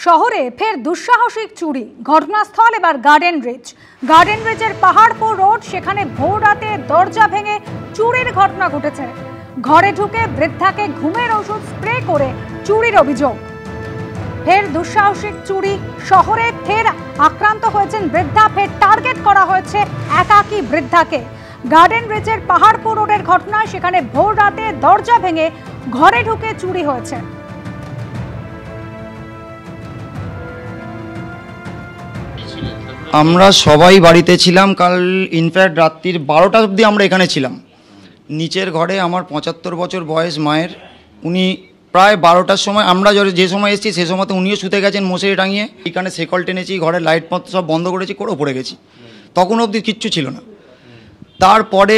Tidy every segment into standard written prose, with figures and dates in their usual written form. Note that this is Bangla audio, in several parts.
শহরে ফের দুঃসাহসিক চুরি। ঘটনাস্থল এবার গার্ডেন ব্রিজের পাহাড়পুর রোড। সেখানে ভোর রাতে দরজা ভেঙে চুরির ঘটনা ঘটেছে। ঘরে ঢুকে বৃদ্ধাকে ঘুমের ওষুধ স্প্রে করে চুরির অভিযোগ। ফের দুঃসাহসিক চুরি। শহরে ফের আক্রান্ত হয়েছেন বৃদ্ধা। ফের টার্গেট করা হয়েছে একাকী বৃদ্ধাকে। গার্ডেন ব্রিজের পাহাড়পুর রোডের ঘটনা। সেখানে ভোর রাতে দরজা ভেঙে ঘরে ঢুকে চুরি হয়েছে। আমরা সবাই বাড়িতে ছিলাম। কাল ইনফ্যাক্ট রাত্রির 12টা অবধি আমরা এখানে ছিলাম। নিচের ঘরে আমার 75 বছর বয়স মায়ের, উনি প্রায় 12টার সময়, আমরা যে সময় এসেছি সে সময়তে উনিও শুতে গেছেন মশারি টাঙিয়ে। এখানে শেকল টেনেছি, ঘরের লাইট পত্র সব বন্ধ করেছি, করে পড়ে গেছি। তখন অবধি কিচ্ছু ছিল না। তারপরে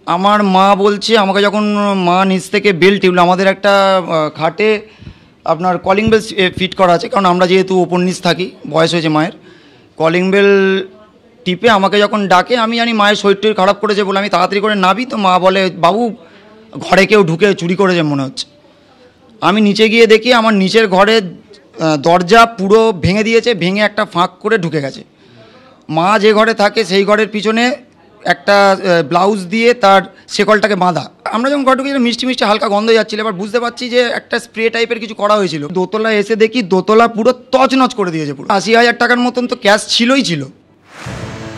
আমার মা বলছে আমাকে, যখন মা নিচ থেকে বেল টিপল, আমাদের একটা খাটে আপনার কলিং বেল ফিট করা আছে, কারণ আমরা যেহেতু ওপর নিচ থাকি, বয়স হয়েছে মায়ের। কলিং বেল টিপে আমাকে যখন ডাকে, আমি জানি মায়ের শরীরটা খারাপ করেছে বলে আমি তাড়াতাড়ি করে নাবি। তো মা বলে, বাবু ঘরে কেউ ঢুকে চুরি করেছে মনে হচ্ছে। আমি নিচে গিয়ে দেখি আমার নিচের ঘরের দরজা পুরো ভেঙে দিয়েছে, ভেঙে একটা ফাঁক করে ঢুকে গেছে। মা যে ঘরে থাকে সেই ঘরের পিছনে একটা ব্লাউজ দিয়ে তার শেকলটাকে বাঁধা। আমরা যখন ঘরে ঢুকে মিষ্টি মিষ্টি হালকা গন্ধ যাচ্ছিল, এবার বুঝতে পারছি যে একটা স্প্রে টাইপের কিছু করা হয়েছিল। দোতলা এসে দেখি দোতলা পুরো তছনছ করে দিয়েছে। পুরো 80,000 টাকার মতন তো ক্যাশ ছিল।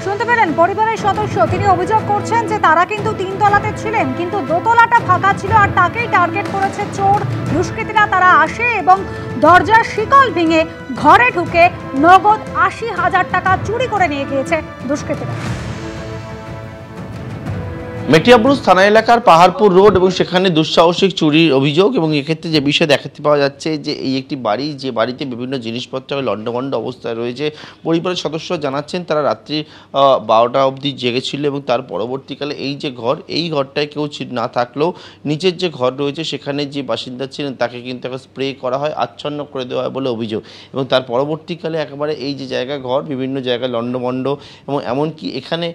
শুনতে পেলেন পরিবারের সদস্য, তিনি অভিযোগ করছেন যে তারা কিন্তু 3 তলাতে ছিলেন, কিন্তু দোতলাটা ফাঁকা ছিল আর তাকেই টার্গেট করেছে চোর দুষ্কৃতীরা। তারা আসে এবং দরজার শিকল ভেঙে ঘরে ঢুকে নগদ 80,000 টাকা চুরি করে নিয়ে গিয়েছে দুষ্কৃতীরা। মেটিয়াবুরুজ থানা এলাকার পাহাড়পুর রোড এবং সেখানে দুঃসাহসিক চুরির অভিযোগ। এবং এক্ষেত্রে যে বিষয় দেখাতে পাওয়া যাচ্ছে যে এই একটি বাড়ি, যে বাড়িতে বিভিন্ন জিনিসপত্র লণ্ডভণ্ড অবস্থায় রয়েছে। পরিবারের সদস্য জানাচ্ছেন তারা রাত্রি 12টা অবধি জেগেছিল এবং তার পরবর্তীকালে এই যে ঘর, এই ঘরটায় কেউ না থাকলেও নিচের যে ঘর রয়েছে সেখানে যে বাসিন্দা ছিলেন তাকে কিন্তু একটা স্প্রে করা হয়, আচ্ছন্ন করে দেওয়া হয় বলে অভিযোগ। এবং তার পরবর্তীকালে একেবারে এই যে জায়গা ঘর, বিভিন্ন জায়গায় লণ্ডভণ্ড এবং এমনকি এখানে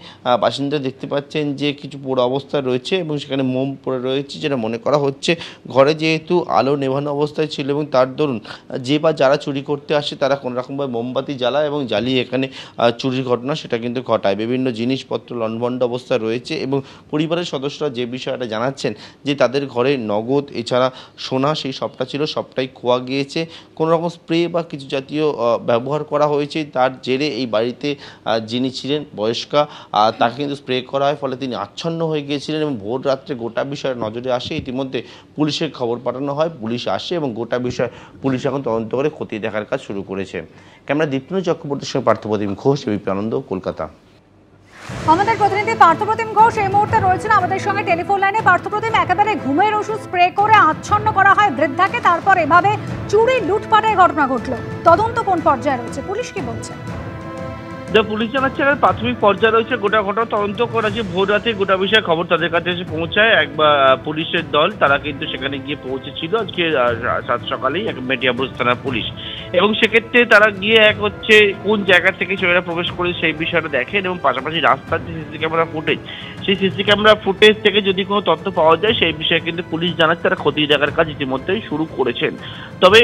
বাসিন্দা দেখতে পাচ্ছেন যে কিছু পোড়া অবস্থায় রয়েছে এবং সেখানে মোম পড়ে রয়েছে, যেটা মনে করা হচ্ছে ঘরে যেহেতু আলো নেভানো অবস্থায় ছিল এবং তার দরুন যে বা যারা চুরি করতে আসে তারা কোনো রকমভাবে মোমবাতি জ্বালায় এবং জ্বালিয়ে এখানে চুরির ঘটনা সেটা কিন্তু ঘটায়। বিভিন্ন জিনিসপত্র লণ্ডভণ্ড অবস্থায় রয়েছে এবং পরিবারের সদস্যরা যে বিষয়টা জানাচ্ছেন যে তাদের ঘরে নগদ এছাড়া সোনা সেই সবটা ছিল, সবটাই খোয়া গিয়েছে। কোনো রকম স্প্রে বা কিছু জাতীয় ব্যবহার করা হয়েছে। তার জেরে এই বাড়িতে যিনি ছিলেন বয়স্কা, তাকে কিন্তু স্প্রে করা হয়, ফলে তিনি আচ্ছন্ন হয়ে গিয়েছিলেন এবং ভোর রাত্রে গোটা বিষয়ের নজরে আসে। ইতিমধ্যে পুলিশের খবর পাঠানো হয়, পুলিশ আসে এবং গোটা বিষয় পুলিশ এখন তদন্ত করে খতিয়ে দেখার কাজ শুরু করেছে। ক্যামেরা দীপ্তিন চক্রবর্তীর সঙ্গে পার্থপ্রতিম ঘোষ, এবিপি আনন্দ, কলকাতা। আমাদের প্রতিনিধি পার্থপ্রতিম ঘোষ এই মুহূর্তে রয়েছেন আমাদের সঙ্গে টেলিফোন লাইনে। পার্থপ্রতিম, একেবারে ঘুমের ওষুধ স্প্রে করে আচ্ছন্ন করা হয় বৃদ্ধাকে, তারপর এভাবে চুরি লুটপাটের ঘটনা ঘটলো। তদন্ত কোন পর্যায়ে রয়েছে, পুলিশ কি বলছে? পুলিশ জানাচ্ছে প্রাথমিক পর্যায়ে রয়েছে, গোটা ঘটনা তদন্ত করা যে ভোর রাতে গোটা বিষয়ে খবর তাদের কাছে এসে পৌঁছায় একবার পুলিশের দল। তারা কিন্তু সেখানে গিয়ে পৌঁছেছিল আজকে সাত সকালেই মেটিয়াবুরুজ থানার পুলিশ। এবং সেক্ষেত্রে তারা গিয়ে হচ্ছে কোন জায়গা থেকে চোরেরা প্রবেশ করে সেই বিষয়টা দেখেন এবং পাশাপাশি রাস্তার যে সিসি ক্যামেরা ফুটেজ, সেই সিসি ক্যামেরা ফুটেজ থেকে যদি কোনো তথ্য পাওয়া যায় সেই বিষয়ে কিন্তু পুলিশ জানাচ্ছে তারা খতিয়ে দেখার কাজ ইতিমধ্যেই শুরু করেছেন। তবে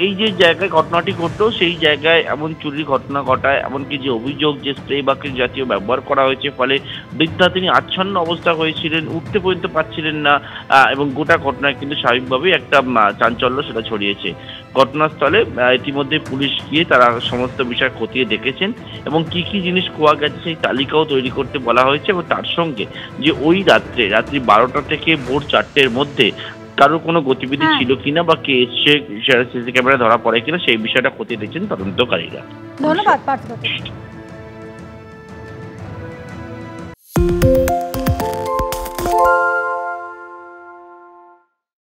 এই যে জায়গায় ঘটনাটি ঘটলো সেই জায়গায় এমন চুরির ঘটনা ঘটায়, এমনকি যে অভিযোগ যে স্প্রে বা কিছু জাতীয় ব্যবহার করা হয়েছে, ফলে বৃদ্ধা তিনি আচ্ছন্ন অবস্থা হয়েছিলেন, উঠতে পর্যন্ত পারছিলেন না এবং গোটা ঘটনায় কিন্তু স্বাভাবিকভাবেই একটা চাঞ্চল্য সেটা ছড়িয়েছে। ঘটনাস্থলে ইতিমধ্যে পুলিশ গিয়ে তারা সমস্ত বিষয় খতিয়ে দেখেছেন এবং কি কি জিনিস খোয়া গেছে সেই তালিকাও তৈরি করতে বলা হয়েছে। এবং তার সঙ্গে যে ওই রাত্রি 12টা থেকে ভোর 4টের মধ্যে কারোর কোনো গতিবিধি ছিল কিনা বা কে এসছে সিসি ক্যামেরা ধরা পড়ে কিনা সেই বিষয়টা খতিয়ে দেখছেন তদন্তকারীরা। ধন্যবাদ পার্থপ্রতিম।